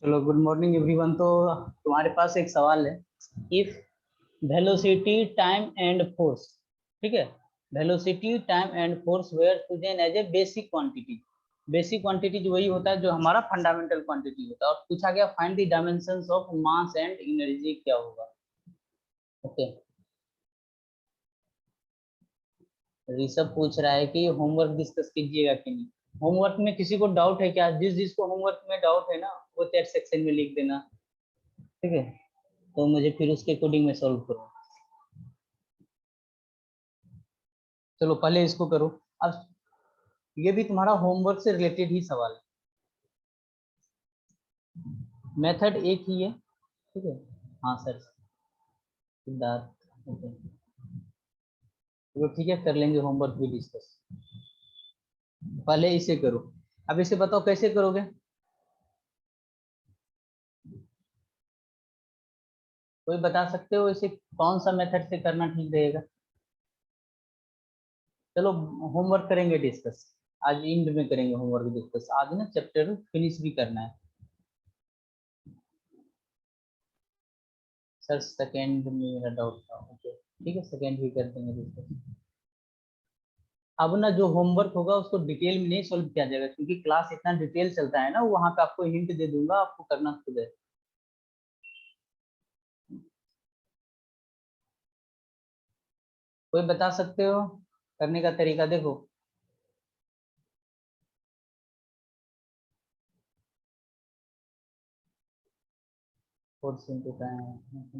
चलो good morning everyone. तो तुम्हारे पास एक सवाल है। If velocity time and force, ठीक है, velocity time and force were present as a basic quantity. Basic quantity जो वही होता है जो हमारा फंडामेंटल क्वांटिटी होता है, और पूछा गया find the dimensions of mass and energy, क्या होगा। ओके, ऋषभ पूछ रहा है कि होमवर्क डिस्कस कीजिएगा कि नहीं। होमवर्क में किसी को डाउट है क्या? जिस जिसको होमवर्क में डाउट है ना, वो चैट सेक्शन में लिख देना, ठीक है, तो मुझे फिर उसके अकॉर्डिंग में सॉल्व करो। चलो पहले इसको करो। अब ये भी तुम्हारा होमवर्क से रिलेटेड ही सवाल है। मेथड एक ही है, ठीक है। हाँ सर, सिद्धार्थ, ओके, चलो ठीक है, कर लेंगे होमवर्क भी डिस्कस। पहले इसे करो। अब इसे बताओ कैसे करोगे। कोई बता सकते हो इसे कौन सा मेथड से करना ठीक रहेगा? चलो होमवर्क करेंगे डिस्कस, आज इंड में करेंगे होमवर्क डिस्कस। आज ना चैप्टर फिनिश भी करना है सर। सेकेंड में मेरा डाउट था, ओके ठीक है, सेकेंड भी कर देंगे डिस्कस। अब ना जो होमवर्क होगा उसको डिटेल में नहीं सॉल्व किया जाएगा, क्योंकि क्लास इतना डिटेल चलता है ना, वहां पे आपको हिंट दे दूंगा, आपको करना खुद है। कोई बता सकते हो करने का तरीका? देखो, force into time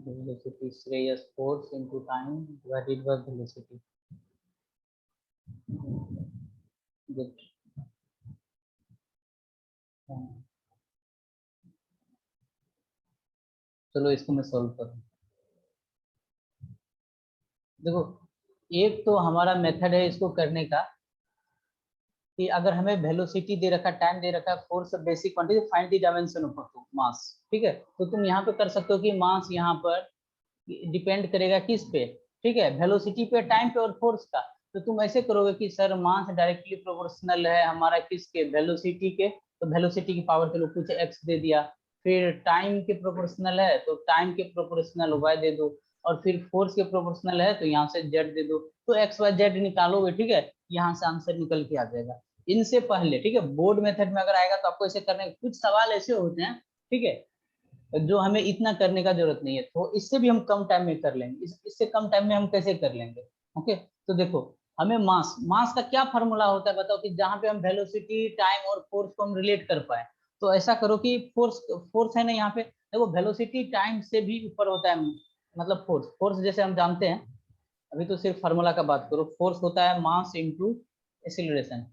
velocity, Shreyas force into time divided by velocity. Good, चलो इसको मैं सॉल्व करूँ। देखो, एक तो हमारा मेथड है इसको करने का कि अगर हमें वेलोसिटी दे रखा, टाइम दे रखा, force basic quantity, find the dimension of mass, ठीक है। तो तुम यहाँ पे कर सकते हो कि मास यहाँ पर डिपेंड करेगा किस पे, ठीक है, वेलोसिटी पे, टाइम पे और फोर्स का। तो तुम ऐसे करोगे कि सर मास डायरेक्टली प्रोपोर्शनल है हमारा किसके, वेलोसिटी के, तो वेलोसिटी की पावर चलो कुछ एक्स दे दिया। फिर टाइम के प्रोपोर्शनल है तो टाइम के प्रोपोर्शनल वाई दे दो, और फिर फोर्स के प्रोपोर्शनल है तो यहाँ से जेड दे दो। तो एक्स वाई जेड निकालोगे, ठीक है, यहाँ से आंसर निकल के आ जाएगा। इनसे पहले, ठीक है, बोर्ड मेथड में अगर आएगा तो आपको ऐसे करने, कुछ सवाल ऐसे होते हैं, ठीक है, जो हमें इतना करने का जरूरत नहीं है, तो इससे भी हम कम टाइम में कर लेंगे। इससे कम टाइम में हम कैसे कर लेंगे? ओके, तो देखो, हमें मास मास का क्या फॉर्मूला होता है बताओ, कि जहां पे हम वेलोसिटी टाइम और फोर्स को हम रिलेट कर पाए। तो ऐसा करो कि फोर्स फोर्स है ना यहाँ पे, देखो वेलोसिटी टाइम से भी ऊपर होता है, मतलब फोर्स फोर्स जैसे हम जानते हैं। अभी तो सिर्फ फार्मूला का बात करो, फोर्स होता है मास इंटू एक्सीलरेशन,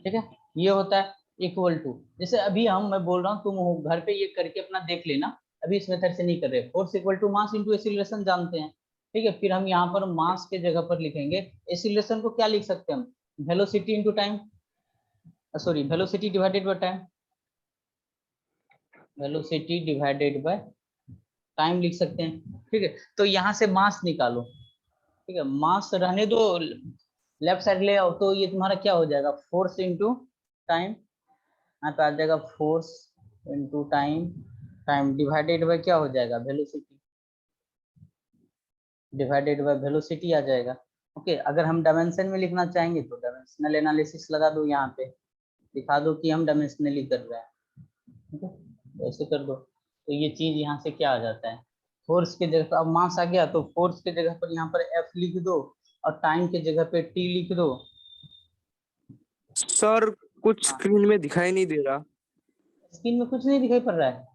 ठीक है, ये होता है इक्वल टू, जैसे अभी हम, मैं बोल रहा हूँ, तुम घर पे ये करके अपना देख लेना। अभी इस मेथड से नहीं कर रहे, force equal to mass into acceleration जानते हैं, ठीक है। फिर हम यहाँ पर मास के जगह पर लिखेंगे, एक्सीलरेशन को क्या लिख सकते हैं हम, velocity into time, sorry velocity divided by time, velocity divided by time लिख सकते हैं, ठीक है। तो यहाँ से मास निकालो, ठीक है, मास रहने दो, लेफ्ट साइड ले आओ, तो ये तुम्हारा क्या हो जाएगा, फोर्स इंटू टाइम, यहाँ पे आ जाएगा force into time, time divided by क्या हो जाएगा, वेलोसिटी, डिवाइडेड बाय वेलोसिटी आ जाएगा। ओके, अगर हम डायमेंशन में लिखना चाहेंगे तो डायमेंशनल एनालिसिस लगा दो, यहाँ पे दिखा दो कि हम डायमेंशनली कर रहे हैं, ठीक है, तो ऐसे कर दो। तो ये चीज यहाँ से क्या आ जाता है, फोर्स के जगह पर, अब मास आ गया तो फोर्स के जगह पर यहाँ पर एफ लिख दो, और टाइम के जगह पे टी लिख दो। सर कुछ हाँ, स्क्रीन में दिखाई नहीं दे रहा। स्क्रीन में कुछ नहीं दिखाई पड़ रहा है?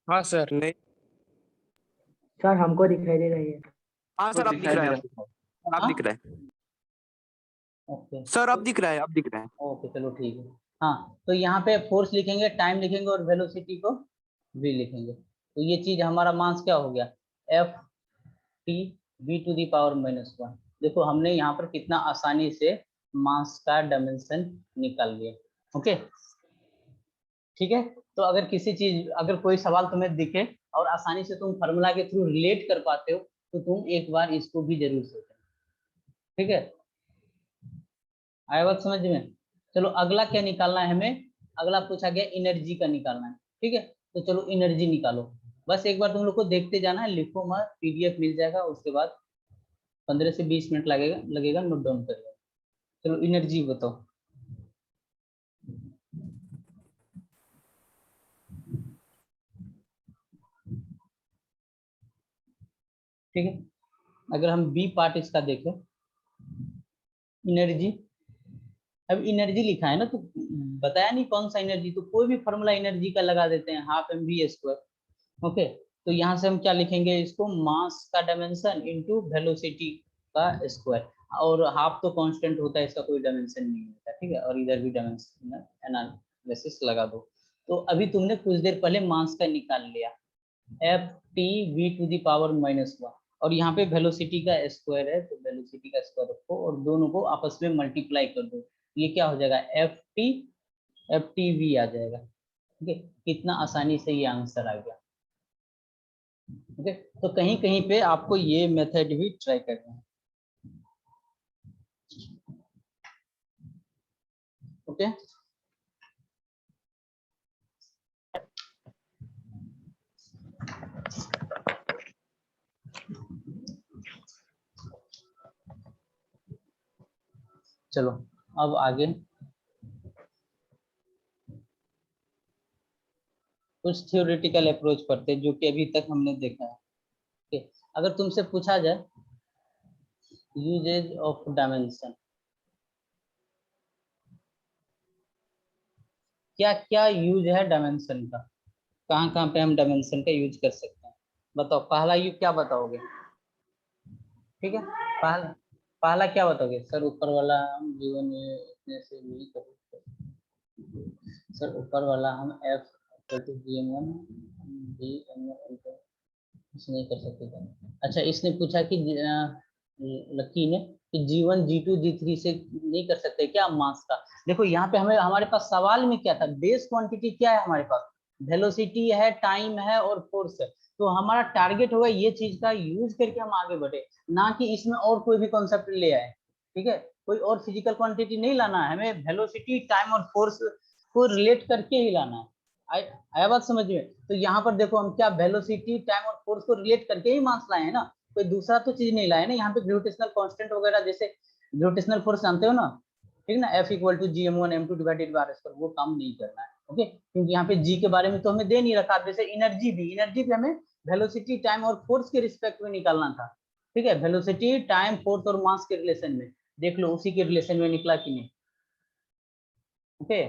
हाँ सर, नहीं। सर हमको दिखाई दे रही है। हाँ तो सर, अब दिख दिखाई रहा दे है, रहा अब दिख रहा है, अब है, दिख रहा हाँ, है। ओके, सर अब दिख रहा है, अब दिख रहा है। ओके चलो ठीक है। हाँ, तो यहाँ पे फोर्स लिखेंगे, टाइम लिखेंगे, और वेलोसिटी को भी लिखेंगे। तो ये चीज हमारा मास क्या हो गया, F T V to the power minus one. देखो हमने यहाँ पर कितना आसानी से मास का डायमेंशन निकाल लिया। ओके, ठीक है। तो अगर किसी चीज, अगर कोई सवाल तुम्हें दिखे और आसानी से तुम फार्मूला के थ्रू रिलेट कर पाते हो, तो तुम एक बार इसको भी जरूर सोचना, ठीक है। आया बात समझ में? चलो अगला क्या निकालना है हमें, अगला पूछा गया एनर्जी का निकालना है, ठीक है। तो चलो एनर्जी निकालो, बस एक बार तुम लोग को देखते जाना है, लिखो मत, पीडीएफ मिल जाएगा, उसके बाद 15 से 20 मिनट लगेगा लगेगा नोट डाउन कर लो। चलो एनर्जी बताओ। ठीक है, अगर हम बी पार्ट इसका देखें, एनर्जी, अब एनर्जी लिखा है ना, तो बताया नहीं कौन सा एनर्जी, तो कोई भी फॉर्मूला एनर्जी का लगा देते हैं, half M V square. Okay, तो यहाँ से हम क्या लिखेंगे इसको, मास का डायमेंशन इनटू वेलोसिटी का स्क्वायर, और हाफ तो कांस्टेंट होता है, इसका कोई डायमेंशन नहीं होता, ठीक है। और इधर भी डायमेंशन एनालिसिस लगा दो। तो अभी तुमने कुछ देर पहले मास का निकाल लिया, F T V to the power -1, और यहाँ पे वेलोसिटी का स्क्वायर है, तो वेलोसिटी का स्क्वायर रखो और दोनों को आपस में मल्टीप्लाई कर दो, ये क्या हो जाएगा, एफ टी वी आ जाएगा। ठीक है, कितना आसानी से ये आंसर आ गया। ओके, तो कहीं कहीं पे आपको ये मेथड भी ट्राई करना है। ओके, चलो अब आगे कुछ थ्योरेटिकल अप्रोच पढ़ते हैं, जो कि अभी तक हमने देखा है। ओके, अगर तुमसे पूछा जाए यूजेज ऑफ डायमेंशन, क्या क्या यूज है डायमेंशन का, कहाँ कहाँ पे हम डायमेंशन का यूज कर सकते हैं, बताओ। पहला यूज क्या बताओगे, ठीक है, पहला पहला क्या बताओगे, सर ऊपर वाला हम जीवन में इतने से नहीं कर सकते, सर ऊपर वाला हम F G M one D M कुछ नहीं कर सकते थे। अच्छा, इसने पूछा कि लकी ने कि G1 G2 G3 से नहीं कर सकते क्या मास का। देखो यहाँ पे हमें, हमारे पास सवाल में क्या था, बेस क्वांटिटी क्या है हमारे पास, वेलोसिटी है, टाइम है और फोर्स है। तो हमारा टारगेट होगा ये चीज का यूज करके हम आगे बढ़े, ना कि इसमें और कोई भी कॉन्सेप्ट ले आए। ठीक है, कोई और फिजिकल क्वांटिटी नहीं लाना है हमें, वेलोसिटी टाइम और फोर्स को रिलेट करके ही लाना है। आया बात समझ में। तो यहाँ पर देखो हम क्या वेलोसिटी टाइम और फोर्स को रिलेट करके ही मास लाए हैं ना, कोई दूसरा तो चीज नहीं लाए ना। यहाँ पे ग्रेविटेशनल कांस्टेंट वगैरह, जैसे ग्रेविटेशनल फोर्स जानते हो ना, ठीक ना, F equal to GM1 M2 divided by R², वो काम नहीं करना है। ओके, क्योंकि यहाँ पे जी के बारे में तो हमें दे नहीं रखा। जैसे एनर्जी भी हमें वेलोसिटी टाइम और फोर्स के रिस्पेक्ट में निकालना था। ठीक है, वेलोसिटी टाइम फोर्स और मास के रिलेशन में, देख लो उसी के रिलेशन में निकला कि नहीं। ओके,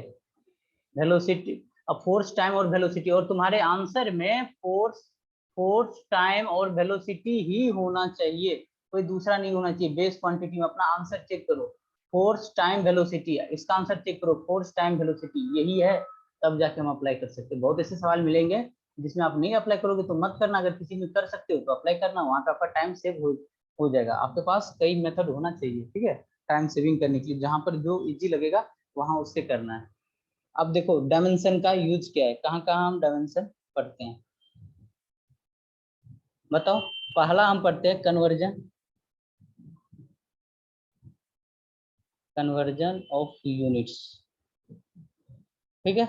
वेलोसिटी, अब फोर्स टाइम और वेलोसिटी, और तुम्हारे आंसर में फोर्स टाइम और वेलोसिटी ही होना चाहिए, कोई दूसरा नहीं होना चाहिए। बेस क्वांटिटी में अपना आंसर चेक करो, फोर्स टाइम वेलोसिटी, इसका आंसर चेक करो, फोर्स टाइम वेलोसिटी यही है, तब जाके हम अप्लाई कर सकते हैं। बहुत ऐसे सवाल मिलेंगे जिसमें आप नहीं अप्लाई करोगे तो मत करना, अगर किसी में कर सकते हो तो अप्लाई करना, वहां पे आपका टाइम सेव हो जाएगा। आपके पास कई मेथड होना चाहिए, ठीक है, टाइम सेविंग करने के लिए, जहां पर जो इजी लगेगा वहां उससे करना है। अब देखो डायमेंशन का यूज क्या है, कहाँ कहाँ हम डायमेंशन पढ़ते हैं, बताओ। पहला हम पढ़ते हैं कन्वर्जन ऑफ यूनिट्स। ठीक है,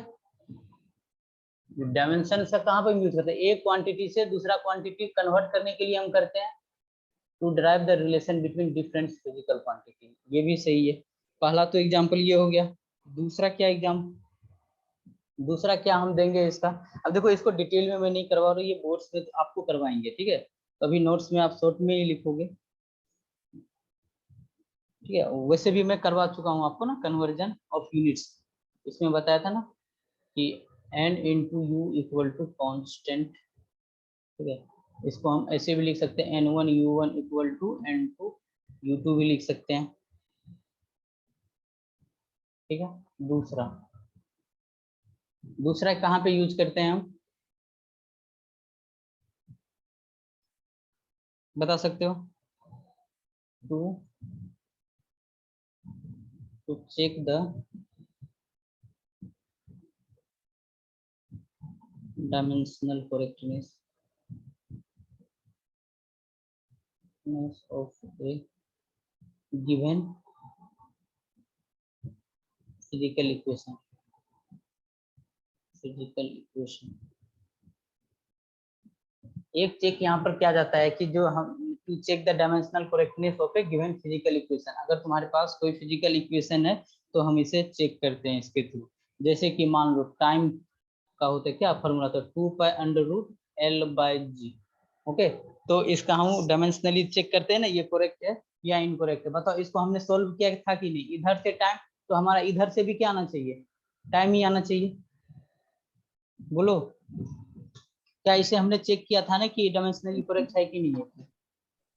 डायमेंशन से कहाँ पर यूज करते हैं, एक क्वांटिटी से दूसरा क्वांटिटी कन्वर्ट करने के लिए हम करते हैं, to derive the relation between different physical quantity. ये भी सही है, पहला तो एग्जाम्पल ये हो गया। दूसरा क्या दूसरा क्या हम देंगे इसका, अब देखो इसको डिटेल में मैं नहीं करवा रहा हूँ, ये बोर्ड्स में तो आपको करवाएंगे, ठीक है, तो अभी नोट्स में आप शॉर्ट में ही लिखोगे। ठीक है, वैसे भी मैं करवा चुका हूँ आपको ना, कन्वर्जन ऑफ यूनिट्स, इसमें बताया था ना कि n into u equal to constant. ठीक है, इसको हम ऐसे भी लिख सकते हैं, n1 u1 equal to n2 u2 भी लिख सकते हैं। ठीक है, दूसरा दूसरा कहाँ पे यूज करते हैं हम, बता सकते हो, to to check the dimensional correctness of a given physical equation, physical equation. एक चेक यहाँ पर क्या जाता है कि जो हम to check the dimensional correctness of a given physical equation, अगर तुम्हारे पास कोई फिजिकल इक्वेशन है तो हम इसे चेक करते हैं इसके थ्रू। जैसे कि मान लो टाइम का होता है क्या फॉर्मूला, तो 2π√L/g। ओके, तो इसका हम डायमेंशनली चेक करते हैं ना, ये करेक्ट है या इनकरेक्ट है। बताओ, इसको हमने सोल्व किया था कि नहीं? इधर से टाइम, तो हमारा इधर से भी क्या आना चाहिए? टाइम ही आना चाहिए। बोलो, क्या इसे हमने चेक किया था ना कि डायमेंशनली करेक्ट है कि नहीं है?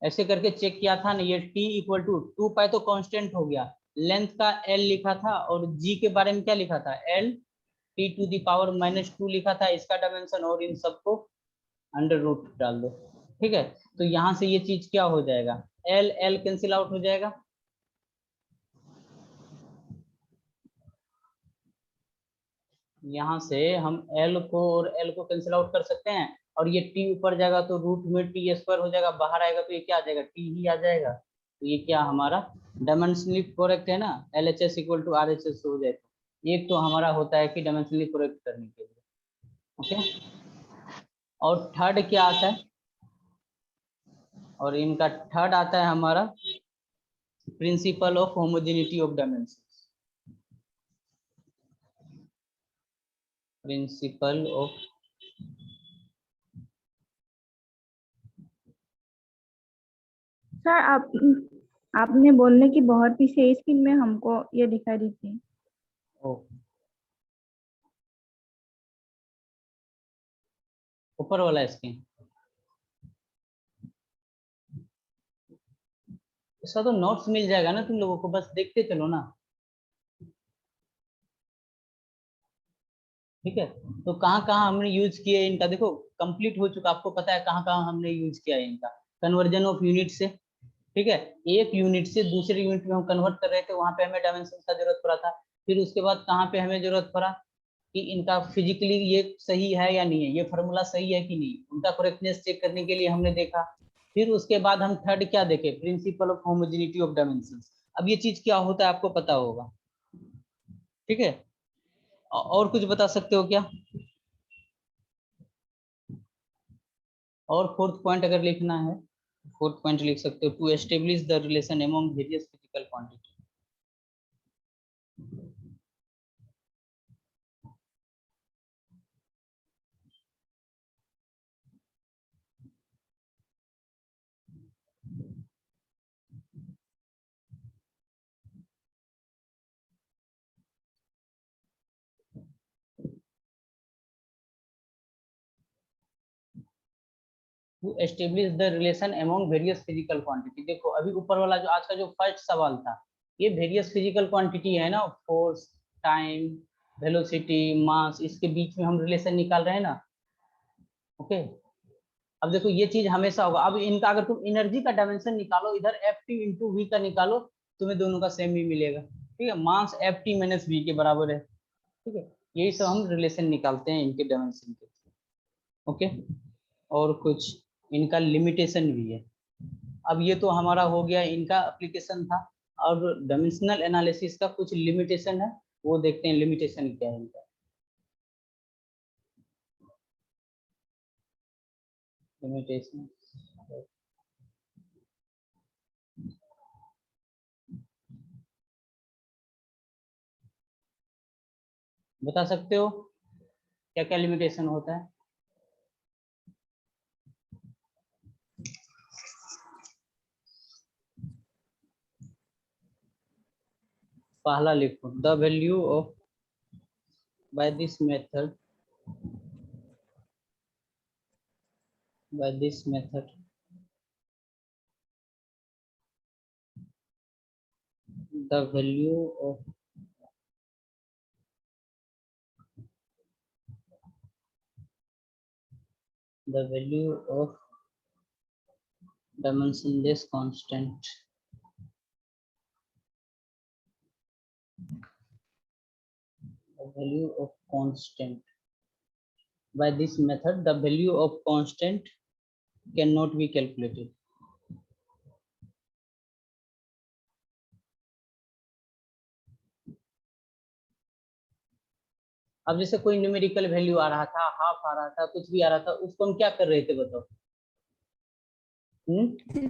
ऐसे करके चेक किया था ना। ये t इक्वल टू 2π तो कांस्टेंट हो गया, लेंथ का l लिखा था, और g के बारे में क्या लिखा था? l t⁻⁻2 लिखा था इसका डायमेंशन, और इन सबको अंडर रूट डाल दो। ठीक है, तो यहाँ से ये चीज क्या हो जाएगा? l l कैंसिल आउट हो जाएगा। यहाँ से हम l को और l को कैंसिल आउट कर सकते हैं, और ये t ऊपर जाएगा तो रूट में t² हो जाएगा, बाहर आएगा तो ये क्या आ जाएगा? t ही आ जाएगा। तो ये क्या हमारा डायमेंशनली करेक्ट है ना, LHS इक्वल टू RHS हो जाए। एक तो हमारा होता है कि डायमेंशनली करेक्ट करने के लिए। ओके, और थर्ड क्या आता है? और इनका थर्ड आता है हमारा principle of homogeneity of dimension. Principle of sir आपने बोलने की बहुत पीछे स्क्रीन में हमको ये दिखाई देती है। ऊपर वाला स्क्रीन, इसका तो नोट्स मिल जाएगा ना तुम लोगों को, बस देखते चलो ना। ठीक है, तो कहाँ कहाँ हमने यूज किए इनका, देखो कंप्लीट हो चुका, आपको पता है कहाँ कहाँ हमने यूज किया है इनका। कन्वर्जन ऑफ यूनिट से, ठीक है, एक यूनिट से दूसरे यूनिट में हम कन्वर्ट कर रहे थे, वहां पे हमें डायमेंशन का जरूरत पड़ा था। फिर उसके बाद कहाँ पे हमें जरूरत पड़ा कि इनका फिजिकली ये सही है या नहीं है, ये फॉर्मूला सही है कि नहीं, उनका करेक्टनेस चेक करने के लिए हमने देखा। फिर उसके बाद हम थर्ड क्या देखे? Principle of homogeneity of dimension. अब ये चीज क्या होता है आपको पता होगा। ठीक है, और कुछ बता सकते हो क्या? और फोर्थ पॉइंट अगर लिखना है, फोर्थ पॉइंट लिख सकते हो, to establish the relation among various physical quantity. To establish the relation among various physical quantity. देखो अभी ऊपर वाला जो आज का जो फर्स्ट सवाल था, ये वेरियस फिजिकल क्वांटिटी है ना, फोर्स, टाइम, वेलोसिटी, मास, इसके बीच में हम रिलेशन निकाल रहे हैं ना। ओके, अब देखो ये चीज हमेशा होगा। अब इनका अगर तुम एनर्जी का डायमेंशन निकालो, इधर Ft इंटू वी का निकालो, तुम्हें दोनों का सेम ही मिलेगा। ठीक है, मास Ft माइनस वी के बराबर है। ठीक है, यही सब हम रिलेशन निकालते हैं इनके डायमेंशन के। ओके, और कुछ इनका लिमिटेशन भी है। अब ये तो हमारा हो गया, इनका एप्लीकेशन था, और डायमेंशनल एनालिसिस का कुछ लिमिटेशन है, वो देखते हैं लिमिटेशन क्या है इनका। लिमिटेशन बता सकते हो क्या क्या लिमिटेशन होता है? पहला लिखो, the value of by this method the value of dimensionless constant by this method the value of constant cannot be calculated. अब जैसे कोई न्यूमेरिकल वैल्यू आ रहा था, हाफ आ रहा था, कुछ भी आ रहा था, उसको हम क्या कर रहे थे बताओ?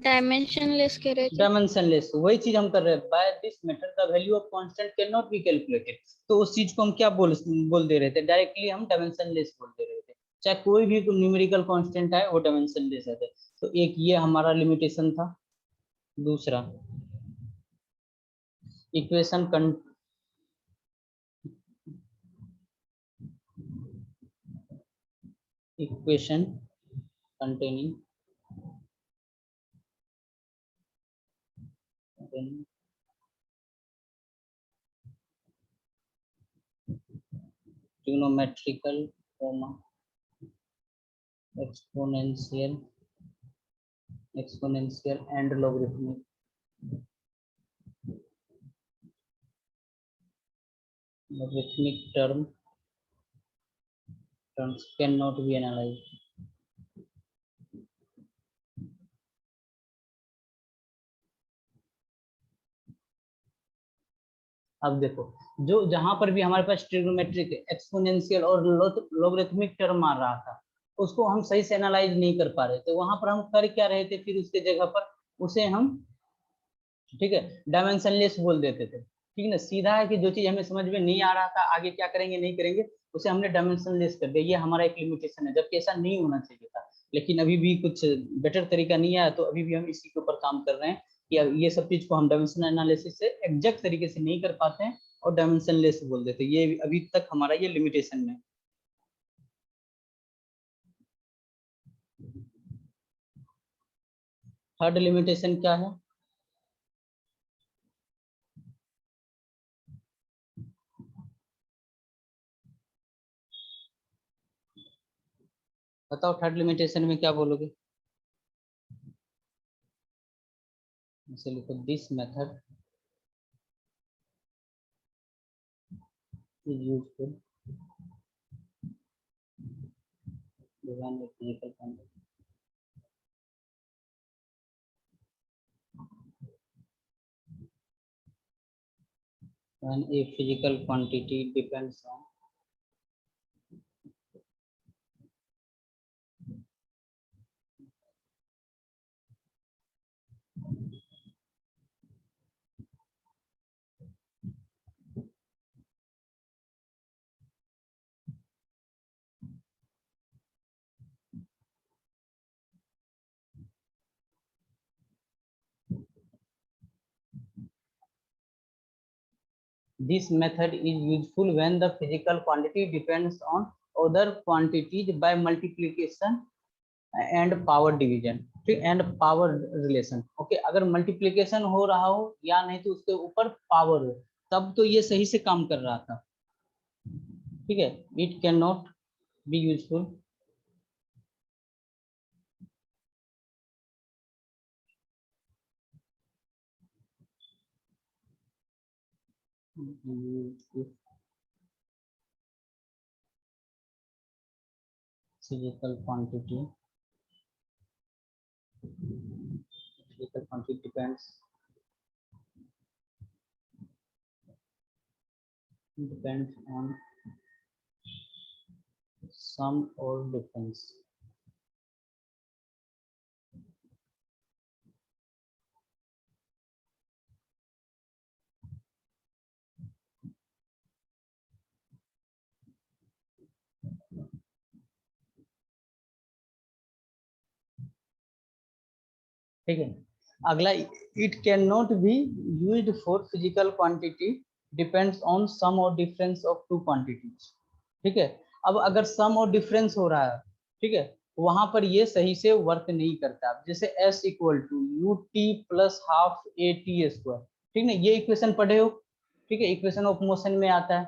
डायमेंशनलेस कह रहे थे। डायमेंशनलेस, वही चीज हम कर रहे हैं। By this method the value of constant can not be calculated. तो उस चीज को हम क्या बोल दे रहे थे? डायरेक्टली हम डायमेंशनलेस बोल दे रहे थे। चाहे कोई भी न्यूमेरिकल कांस्टेंट है वो डायमेंशनलेस है। तो एक ये हमारा लिमिटेशन था। दूसरा equation containing trigonometrical, exponential and logarithmic terms cannot be analyzed. अब देखो, जो जहां पर भी हमारे पास ट्रिग्नोमेट्रिक, एक्सपोनेंशियल और लोगरिथमिक टर्म आ रहा था, उसको हम सही से एनालाइज नहीं कर पा रहे थे। वहां पर हम कर क्या रहे थे? फिर उसके जगह पर उसे हम, ठीक है, डायमेंशनलेस बोल देते थे। ठीक है ना? सीधा है कि जो चीज हमें समझ में नहीं आ रहा था, आगे क्या करेंगे नहीं करेंगे, उसे हमने डायमेंशनलेस कर दिया। ये हमारा एक लिमिटेशन है, जबकि ऐसा नहीं होना चाहिए था। लेकिन अभी भी कुछ बेटर तरीका नहीं आया, तो अभी भी हम इसी के ऊपर काम कर रहे हैं कि ये सब चीज को हम डायमेंशनल एनालिसिस से एग्जैक्ट तरीके से नहीं कर पाते हैं और डायमेंशनलेस बोल देते हैं। ये अभी तक हमारा ये लिमिटेशन में। थर्ड लिमिटेशन क्या है? बताओ, थर्ड लिमिटेशन में क्या बोलोगे? इसे लिखो, this method is useful when a physical quantity depends on this method is useful when the physical quantity depends on other quantities by multiplication and power division, ठीक, and power relation. Okay, अगर multiplication हो रहा हो या नहीं तो उसके ऊपर पावर हो, तब तो ये सही से काम कर रहा था। ठीक है, it can not be useful physical quantity depends on sum or difference. ठीक है, अगला, it can not be used for physical quantity depends on some और डिफरेंस ऑफ टू क्वांटिटीज। ठीक है, अब अगर सम और डिफरेंस हो रहा है, ठीक है, वहां पर ये सही से वर्क नहीं करता। जैसे s equal to u t plus half a t square, ठीक है, ये इक्वेशन पढ़े हो? ठीक है, इक्वेशन ऑफ मोशन में आता है।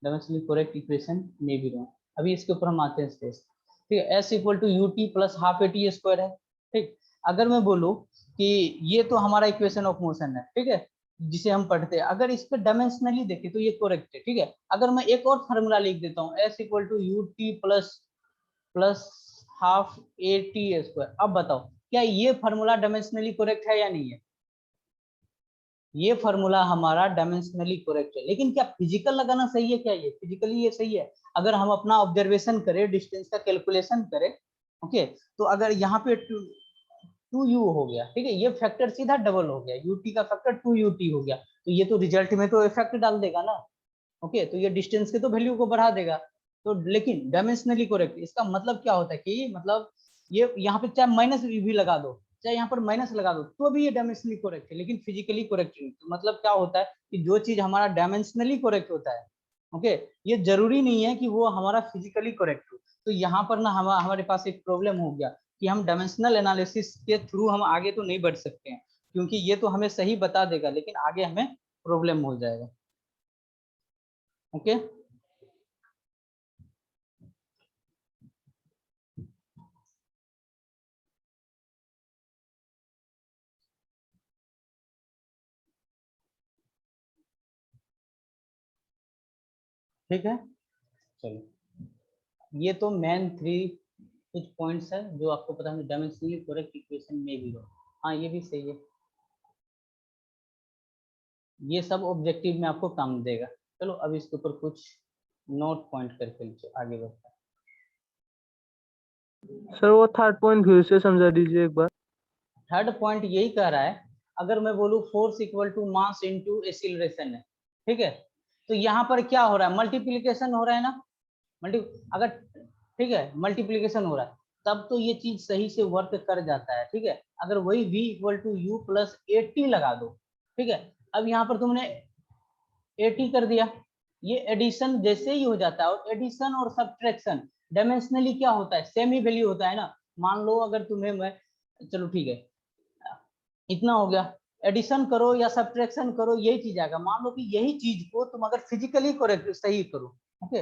डायमेंशनली करेक्ट इक्वेशन में भी रहो। अभी इसके ऊपर हम आते हैं स्टेज। ठीक है, s equal to u t plus half a t square है। ठीक, अगर मैं बोलूं कि ये तो हमारा इक्वेशन ऑफ मोशन है, ठीक है, जिसे हम पढ़ते हैं, अगर इस पे डायमेंशनली देखें तो ये करेक्ट है। ठीक है, अगर मैं एक और फार्मूला लिख देता हूँ, s equal to u t plus plus half a t square, अब बताओ क्या ये फार्मूला डायमेंशनली करेक्ट है या नहीं है? ये फॉर्मूला हमारा डायमेंशनली करेक्ट है। लेकिन क्या फिजिकल लगाना सही है क्या? ये फिजिकली ये सही है? अगर हम अपना ऑब्जर्वेशन करें, डिस्टेंस का कैलकुलेशन करें, ओके, तो अगर यहाँ पे 2u हो गया, ठीक है, ये फैक्टर सीधा डबल हो गया, ut का फैक्टर 2ut हो गया, तो ये तो रिजल्ट में तो इफेक्ट डाल देगा ना। ओके, तो ये डिस्टेंस के तो वैल्यू को बढ़ा देगा। तो लेकिन डायमेंशनली करेक्ट इसका मतलब क्या होता है कि मतलब ये यहाँ पे चाहे माइनस भी लगा दो, चाहे यहाँ पर माइनस लगा दो, तो भी ये डायमेंशनली करेक्ट है, लेकिन फिजिकली करेक्ट नहीं। तो मतलब क्या होता है कि जो चीज हमारा डायमेंशनली करेक्ट होता है, ओके, ये जरूरी नहीं है कि वो हमारा फिजिकली करेक्ट हो। तो यहाँ पर ना हमारे पास एक प्रॉब्लम हो गया कि हम डायमेंशनल एनालिसिस के थ्रू हम आगे तो नहीं बढ़ सकते हैं, क्योंकि ये तो हमें सही बता देगा, लेकिन आगे हमें प्रॉब्लम हो जाएगा। ओके, ठीक है, चलो, ये तो मेन 3 कुछ पॉइंट्स है जो आपको पता है डायमेंशनली करेक्ट इक्वेशन में भी हो। हाँ, ये भी सही है, ये सब ऑब्जेक्टिव में आपको काम देगा। चलो अब इसके ऊपर कुछ नोट पॉइंट करके आगे बढ़ते हैं। सर वो थर्ड पॉइंट फिर से समझा दीजिए एक बार। थर्ड पॉइंट यही कह रहा है, अगर मैं बोलूँ force equal to mass into acceleration है, ठीक है, तो यहाँ पर क्या हो रहा है, मल्टीप्लीकेशन हो रहा है ना, मल्टी अगर, ठीक है, मल्टीप्लीकेशन हो रहा है, तब तो ये चीज सही से वर्क कर जाता है, ठीक है। अगर वही v equal to u plus 80 लगा दो, ठीक है, अब यहाँ पर तुमने 80 कर दिया, ये एडिशन जैसे ही हो जाता है, और एडिशन और सब्ट्रैक्शन डायमेंशनली क्या होता है, सेम ही वैल्यू होता है ना। मान लो अगर तुम्हें मैं, चलो ठीक है, इतना हो गया, एडिशन करो या सब्ट्रैक्शन करो, यही चीज आएगा। मान लो कि यही चीज को तुम अगर फिजिकली करेक्ट सही करो, ओके,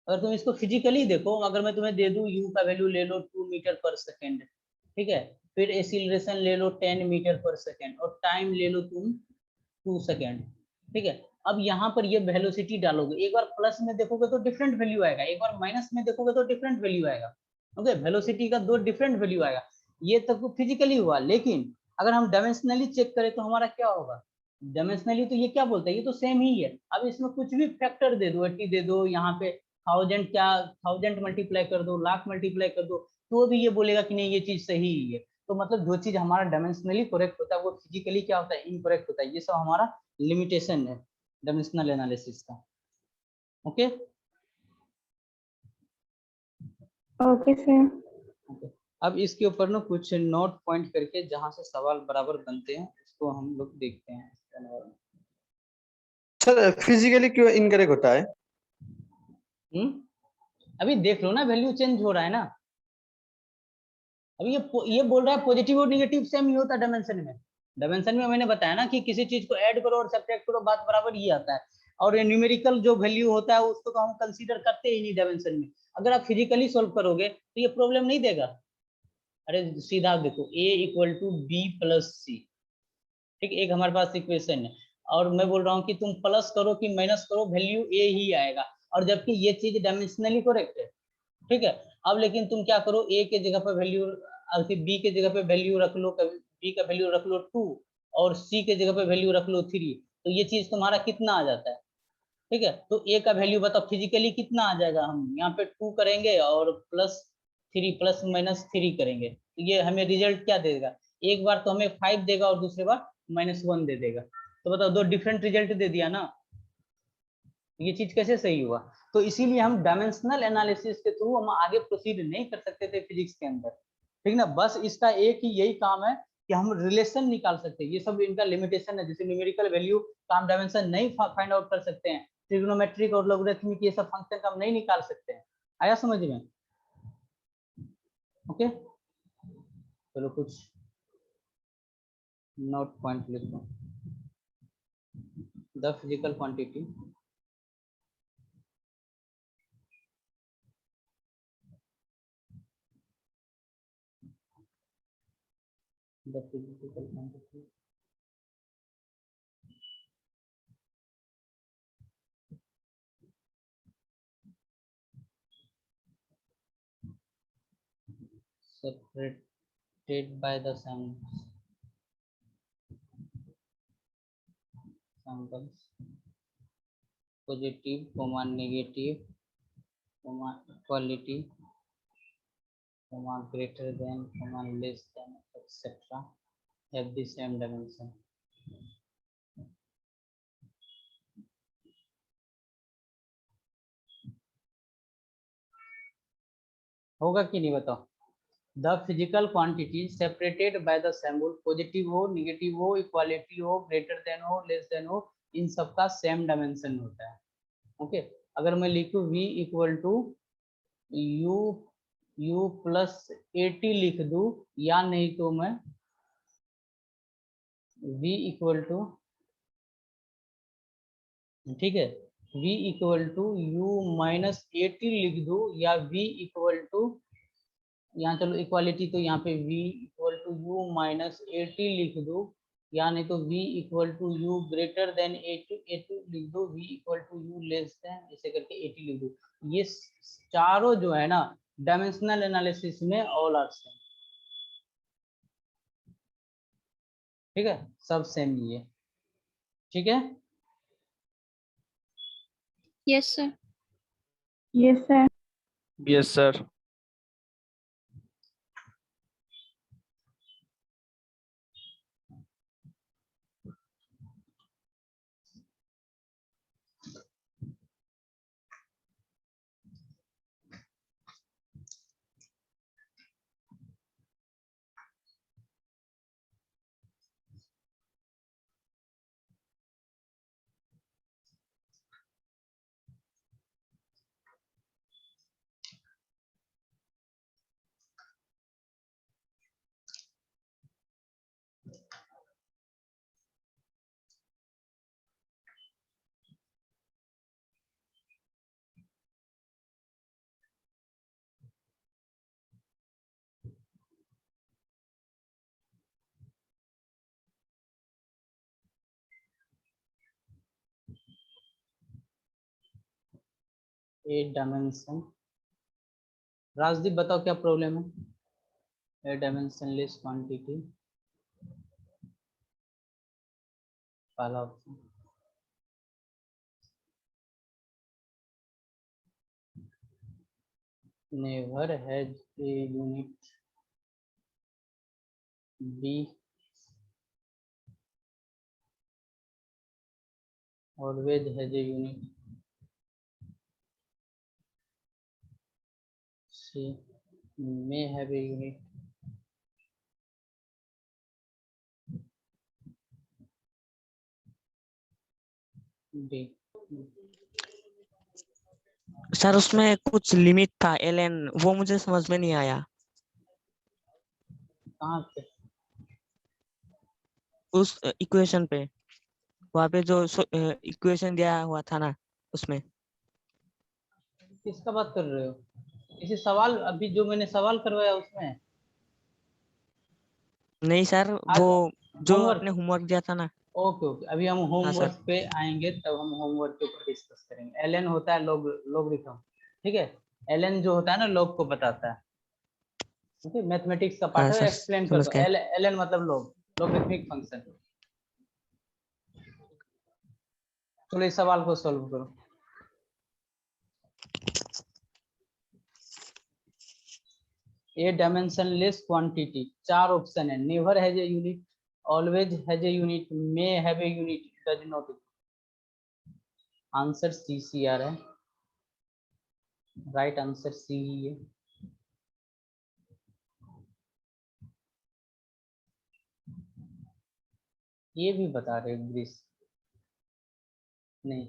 अगर तुम इसको फिजिकली देखो, अगर मैं तुम्हें दे दूं u का वैल्यू ले लो 2 मीटर पर सेकेंड, ठीक है, फिर एक्सीलरेशन ले लो 10 मीटर पर सेकेंड, और टाइम ले लो तुम 2 सेकेंड, ठीक है। अब यहाँ पर ये वेलोसिटी डालोगे, एक बार प्लस में देखोगे तो डिफरेंट वैल्यू आएगा, एक बार माइनस में देखोगे तो डिफरेंट वैल्यू आएगा, ओके, वेलोसिटी का दो डिफरेंट वैल्यू आएगा। ये तक फिजिकली हुआ, लेकिन अगर हम डायमेंशनली चेक करें तो हमारा क्या होगा, डायमेंशनली तो ये क्या बोलता है, ये तो सेम ही है। अब इसमें कुछ भी फैक्टर दे दो, 80 दे दो, यहाँ पे 1000, क्या 1000 मल्टीप्लाई कर दो, लाख मल्टीप्लाई कर दो, तो भी ये बोलेगा कि नहीं ये चीज सही ही है। तो मतलब जो चीज हमारा डायमेंशनली करेक्ट होता है वो फिजिकली क्या होता है, इनकरेक्ट होता है। ये सब हमारा लिमिटेशन है डायमेंशनल एनालिसिस का। Okay, okay sir. ओके, अब इसके ऊपर ना कुछ नोट पॉइंट करके जहां से सवाल बराबर बनते हैं उसको हम लोग देखते हैं। सर फिजिकली क्यों इनकरेक्ट होता है? अभी देख लो ना, वैल्यू चेंज हो रहा है ना। अभी ये बोल रहा है पॉजिटिव और निगेटिव सेम ही होता है डायमेंशन में। डायमेंशन में मैंने बताया ना कि किसी चीज को ऐड करो और सब्ट्रैक्ट करो, बात बराबर ही आता है। और ये न्यूमेरिकल जो वैल्यू होता है उसको तो हम कंसीडर करते ही नहीं डायमेंशन में। अगर आप फिजिकली सोल्व करोगे तो ये प्रॉब्लम नहीं देगा। अरे सीधा देखो, a equal to B plus C, ठीक, एक हमारे पास इक्वेशन है, और मैं बोल रहा हूँ कि तुम प्लस करो कि माइनस करो वैल्यू a ही आएगा, और जबकि ये चीज डायमेंशनली करेक्ट है, ठीक है। अब लेकिन तुम क्या करो, a के जगह पर वैल्यू, b के जगह पे वैल्यू रख लो, b का वैल्यू रख लो 2, और c के जगह पे वैल्यू रख लो 3, तो ये चीज तुम्हारा कितना आ जाता है, ठीक है। तो a का वैल्यू बताओ फिजिकली कितना आ जाएगा, हम यहाँ पे 2 करेंगे और प्लस 3 प्लस माइनस 3 करेंगे, तो ये हमें रिजल्ट क्या देगा, एक बार तो हमें 5 देगा और दूसरी बार -1 दे देगा। तो बताओ, दो डिफरेंट रिजल्ट दे दिया ना, ये चीज कैसे सही हुआ। तो इसीलिए हम डायमेंशनल एनालिसिस के थ्रू हम आगे प्रोसीड नहीं कर सकते थे फिजिक्स के अंदर, ठीक ना। बस इसका एक ही यही काम है कि हम रिलेशन निकाल सकते हैं, ये सब इनका लिमिटेशन है। जैसे न्यूमेरिकल वैल्यू का हम डायमेंशन नहीं फाइंड आउट कर सकते हैं, ट्रिग्नोमेट्रिक और लॉगरिथमिक ये सब फंक्शन का हम नहीं निकाल सकते हैं। आया समझ में? ओके, चलो कुछ नोट पॉइंट लिखो। The physical quantity the physical quantity separated by the sum angles positive, negative, equality, greater than, less than, etc. have the same dimension. होगा कि नहीं बताओ? The physical quantity separated by the symbol, positive हो, negative हो, equality हो, greater than हो, less than हो, इन सब का सेम डायमेंशन होता है। ओके, अगर मैं लिखूं v equal to u plus 80 लिख दूं, या नहीं तो मैं v इक्वल टू, ठीक है, v equal to u minus 80 लिख दूं, या v इक्वल टू, यहाँ चलो इक्वालिटी तो यहाँ पे v equal to u minus 80 लिख दूं, या नहीं तो v equal to u greater than 80 लिख दो, v equal to u less than, ऐसे करके 80 लिख दो। ये चारों जो है ना डायमेंशनल एनालिसिस में ऑल आर सेम, ठीक है, सब सेम ही है, ठीक है। Yes, sir. Yes, sir. Yes sir. A dimension, Rajdeep बताओ क्या प्रॉब्लम है? ए डायमेंशनलेस क्वांटिटी, पहला option. Never has a unit B, always has a unit C, may have a unit D। Sir उसमें कुछ लिमिट था एलएन, वो मुझे समझ में नहीं आया। कहाँ पे? उस इक्वेशन पे, वहाँ पे जो इक्वेशन दिया हुआ था ना, उसमें। किसका बात कर रहे हो? किसी सवाल, अभी जो मैंने सवाल करवाया उसमें? नहीं सर, आज वो जो होमवर्क, आपने होमवर्क दिया था ना। ओके ओके, अभी हम हाँ होमवर्क सर। पे आएंगे, तब हम होमवर्क के ऊपर डिस्कस करेंगे। एलएन होता है लोगरिथम, ठीक है, एलएन जो होता है ना लोग को बताता है, ओके, मैथमेटिक्स का पार्ट हाँ है, सर, एक्सप्लेन कर समझ दो। गए। एलएन मतलब लोगरिथमिक फंक्शन। चलो इस सवाल को सॉल्व करो। ए डायमेंशनलेस क्वांटिटी, चार ऑप्शन है, never has a unit, always has a unit, may have a unit, does not. Answer C C आ रहा है, राइट आंसर सी ही है। ये भी बता रहे ग्रीस नहीं।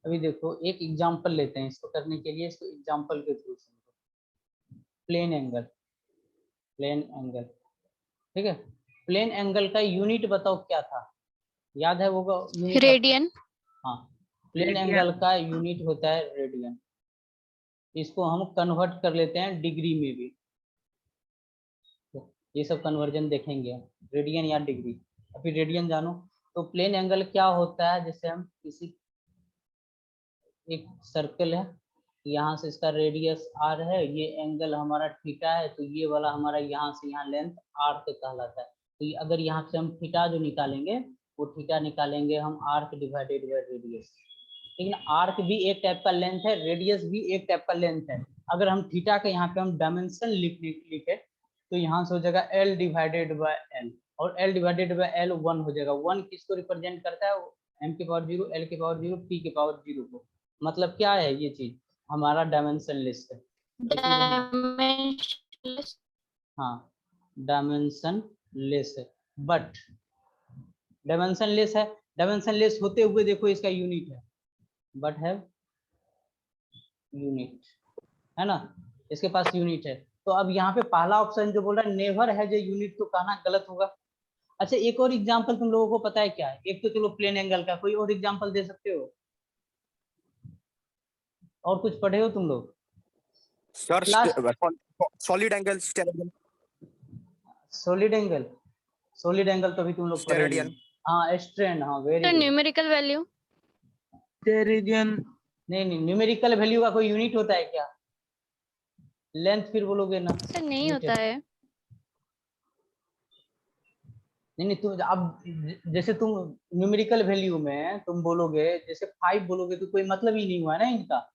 अभी देखो एक एग्जांपल लेते हैं इसको करने के लिए, इसको एग्जांपल के थ्रू समझो। प्लेन एंगल, प्लेन एंगल, ठीक है, प्लेन एंगल का यूनिट बताओ क्या था, याद है वो यूनिट? Radian. हाँ, प्लेन एंगल का यूनिट होता है रेडियन। इसको हम कन्वर्ट कर लेते हैं डिग्री में भी, ये सब कन्वर्जन देखेंगे हम, रेडियन या डिग्री। अभी रेडियन जानो। तो प्लेन एंगल क्या होता है, जैसे हम किसी, एक सर्कल है, यहाँ से इसका रेडियस आर है, ये एंगल हमारा थीटा है, तो ये वाला हमारा यहाँ से यहाँ लेंथ आर से कहलाता है। तो अगर यहाँ से हम थीटा जो निकालेंगे वो थीटा निकालेंगे हम आर्क डिवाइडेड बाय रेडियस। लेकिन आर्क भी एक टाइप का लेंथ है, रेडियस भी एक टाइप का लेंथ है। अगर हम थीटा के यहाँ पे हम डायमेंशन लिखे तो यहाँ से हो जाएगा एल डिवाइडेड बाय एल, और एल डिवाइडेड बाय एल 1 हो जाएगा। 1 किसको रिप्रेजेंट करता है? एम के पावर 0, एल के पावर 0, पी के पावर 0 को। मतलब क्या है ये चीज? हमारा डायमेंशन लेस है। हाँ, डायमेंशन लेस है, बट डायमेंशन लेस है। डायमेंशन लेस होते हुए देखो इसका यूनिट है, बट है यूनिट, है ना, इसके पास यूनिट है। तो अब यहाँ पे पहला ऑप्शन जो बोल रहा है नेवर है जो यूनिट, तो कहना गलत होगा। अच्छा, एक और एग्जांपल तुम लोगों को पता है क्या है? एक तो चलो प्लेन एंगल का, कोई और एग्जांपल दे सकते हो? और कुछ पढ़े हो तुम लोग? Sir solid angle, solid angle, solid angle तो अभी तुम लोग पढ़े नहीं। हाँ, स्ट्रेन, हाँ very good. Numerical value, steradian. नहीं, न्यूमेरिकल वैल्यू का कोई यूनिट होता है क्या? लेंथ फिर बोलोगे ना? सर नहीं होता है। नहीं, तुम अब जैसे तुम न्यूमेरिकल वैल्यू में तुम बोलोगे, जैसे 5 बोलोगे तो कोई मतलब ही नहीं हुआ ना इनका।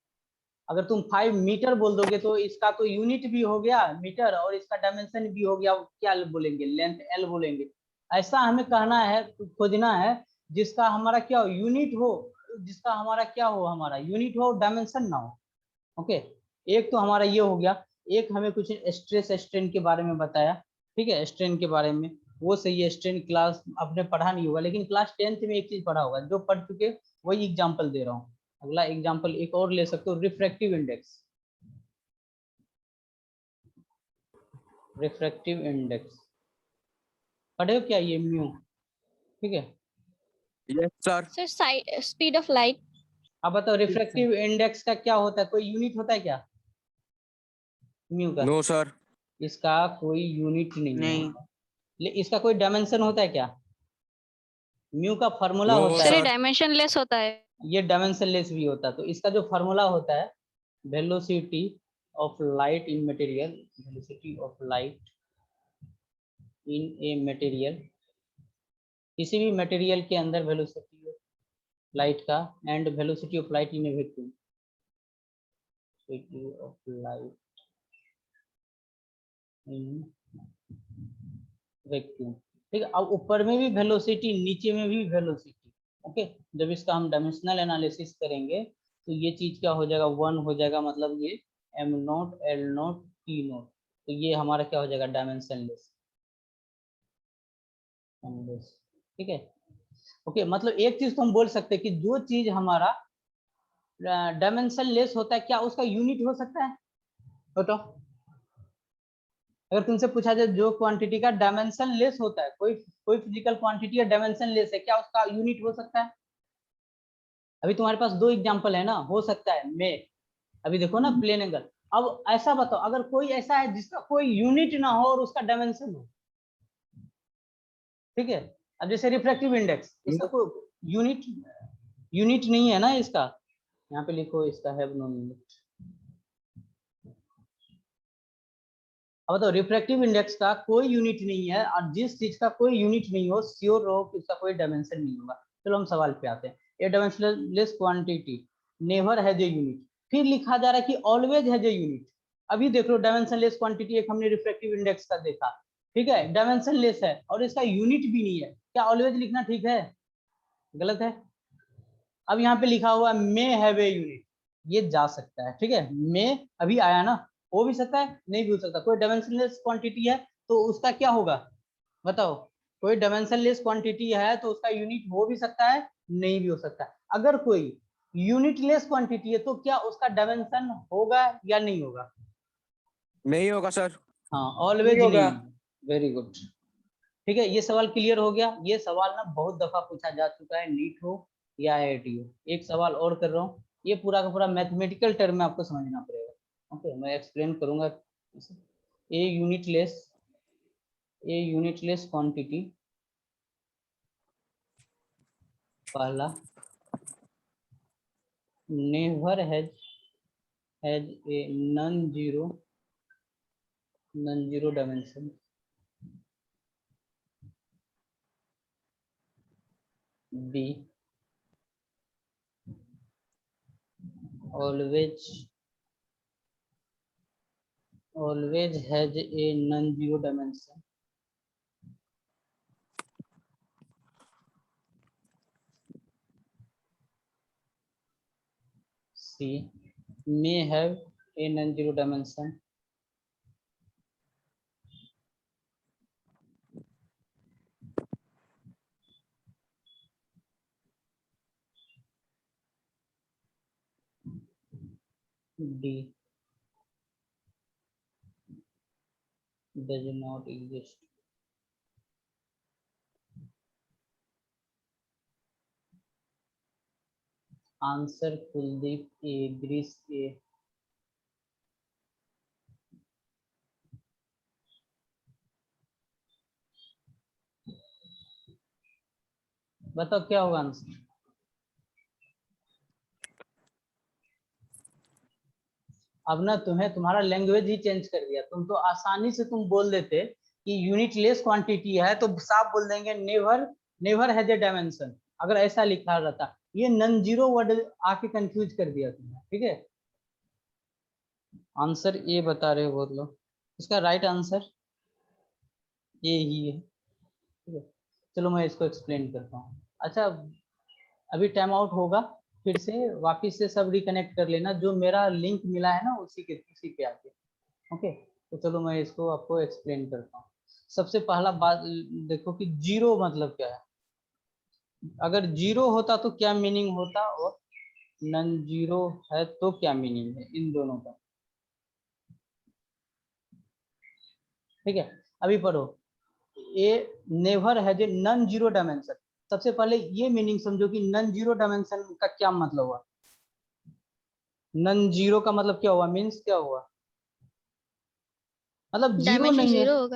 अगर तुम 5 मीटर बोल दोगे तो इसका तो यूनिट भी हो गया मीटर, और इसका डायमेंशन भी हो गया, क्या बोलेंगे? लेंथ एल बोलेंगे। ऐसा हमें कहना है, खोजना है जिसका हमारा क्या हो? यूनिट हो, जिसका हमारा क्या हो? हमारा यूनिट हो, डायमेंशन ना हो। ओके, एक तो हमारा ये हो गया। एक हमें कुछ स्ट्रेस स्ट्रेन के बारे में बताया, ठीक है, स्ट्रेन के बारे में, वो सही है। स्ट्रेन क्लास आपने पढ़ा नहीं होगा, लेकिन क्लास 10th में एक चीज पढ़ा होगा, जो पढ़ चुके वही एग्जांपल दे रहा हूँ। अगला एग्जांपल एक और ले सकते हो, रिफ्रैक्टिव इंडेक्स। रिफ्रैक्टिव इंडेक्स पढ़े हो क्या? ये म्यू, ठीक है। Yes sir. Sir speed of light. अब बताओ रिफ्रैक्टिव इंडेक्स का क्या होता है? कोई यूनिट होता है क्या म्यू का? No sir. इसका कोई यूनिट नहीं नहीं। है। इसका कोई डायमेंशन होता है क्या? म्यू का फॉर्मूला No, होता सर ये है, डायमेंशन लेस होता है। ये डायमेंशन लेस भी होता है। तो इसका जो फॉर्मूला होता है, velocity of light in material, velocity of light in a material, किसी भी मटेरियल के अंदर वेलोसिटी ऑफ लाइट का, and velocity of light in A vacuum, velocity of light in vacuum, ठीक है। अब ऊपर में भी वेलोसिटी, नीचे में भी वेलोसिटी। ओके, जब इसका हम डायमेंशनल एनालिसिस करेंगे तो ये चीज क्या हो जाएगा? 1 हो जाएगा। मतलब ये M nought, L nought, T nought, तो ये हमारा क्या हो जाएगा? डायमेंशनलेस, ठीक है। ओके, मतलब एक चीज तो हम बोल सकते हैं कि जो चीज हमारा डायमेंशन लेस होता है, क्या उसका यूनिट हो सकता है? बताओ, अगर तुमसे पूछा जाए जो क्वांटिटी का डायमेंशन लेस होता है, कोई फिजिकल क्वांटिटी या डायमेंशन लेस है, क्या उसका यूनिट हो सकता है? अभी तुम्हारे पास 2 एग्जांपल है ना, हो सकता है। मैं अभी देखो ना प्लेन एंगल। अब ऐसा बताओ, अगर कोई ऐसा है जिसका कोई यूनिट ना हो और उसका डायमेंशन हो, ठीक है। अब जैसे रिफ्रैक्टिव इंडेक्स, इसका कोई यूनिट नहीं है ना इसका। यहाँ पे लिखो इसका हैव नो यूनिट। अब बताओ रिफ्रैक्टिव इंडेक्स का कोई यूनिट नहीं है, और जिस चीज का कोई यूनिट नहीं हो, श्योर रहो कि उसका कोई डायमेंशन नहीं होगा। चलो हम सवाल पे आते हैं। A dimensionless quantity never has a unit, फिर लिखा जा रहा है कि ऑलवेज हैज ए यूनिट। अभी देख लो डायमेंशनलेस क्वांटिटी एक हमने रिफ्रैक्टिव इंडेक्स का देखा, ठीक है, डायमेंशनलेस है और इसका यूनिट भी नहीं है, क्या ऑलवेज लिखना ठीक है? गलत है। अब यहाँ पे लिखा हुआ मे हैव ए यूनिट, ये जा सकता है, ठीक है। मे अभी आया ना, हो भी सकता है, नहीं भी हो सकता। कोई डायमेंशनलेस क्वांटिटी है तो उसका क्या होगा? बताओ, कोई डायमेंशनलेस क्वांटिटी है तो उसका यूनिट हो भी सकता है, नहीं भी हो सकता है। अगर कोई यूनिटलेस क्वांटिटी है तो क्या उसका डायमेंशन होगा या नहीं होगा? नहीं होगा सर। हाँ, ऑलवेज नहीं होगा। नहीं। वेरी गुड, ठीक है। ये सवाल क्लियर हो गया। ये सवाल ना बहुत दफा पूछा जा चुका है, नीट हो या आईआईटी हो। एक सवाल और कर रहा हूँ, ये पूरा का पूरा मैथमेटिकल टर्म में आपको समझना पड़ेगा। ओके, मैं एक्सप्लेन करूंगा। ए यूनिटलेस क्वांटिटी, पहला, never has a non zero dimension. B always has a non-zero dimension. C may have a non-zero dimension. D does not exist. Answer Kuldeep A, Greece A. बताओ क्या होगा answer? अब ना तुम्हारा language ही change कर दिया। तुम तो आसानी से तुम बोल देते कि यूनिट लेस क्वांटिटी है तो साफ बोल देंगे नेवर हैज ए डायमेंशन, अगर ऐसा लिखा रहता। ये नॉन जीरो वर्ड आके कंफ्यूज कर दिया तुमने, ठीक है। आंसर ए बता रहे हो बहुत लोग, इसका राइट आंसर ये ही है, ठीक है। चलो मैं इसको एक्सप्लेन करता हूँ। अच्छा अभी टाइम आउट होगा, फिर से वापिस से सब रिकनेक्ट कर लेना, जो मेरा लिंक मिला है ना उसी पे आके, ओके। तो चलो मैं इसको आपको एक्सप्लेन करता हूँ। सबसे पहला बात देखो कि जीरो मतलब क्या है। अगर जीरो होता तो क्या मीनिंग होता, और नॉन जीरो है तो क्या मीनिंग है, इन दोनों का, ठीक है। अभी पढ़ो, A never has a non zero dimension. सबसे पहले ये मीनिंग समझो कि नॉन जीरो डायमेंशन का क्या मतलब हुआ। नॉन जीरो का मतलब क्या हुआ, मीन्स क्या हुआ, मतलब जीरो डायमेंशन नहीं है। जीरो होगा।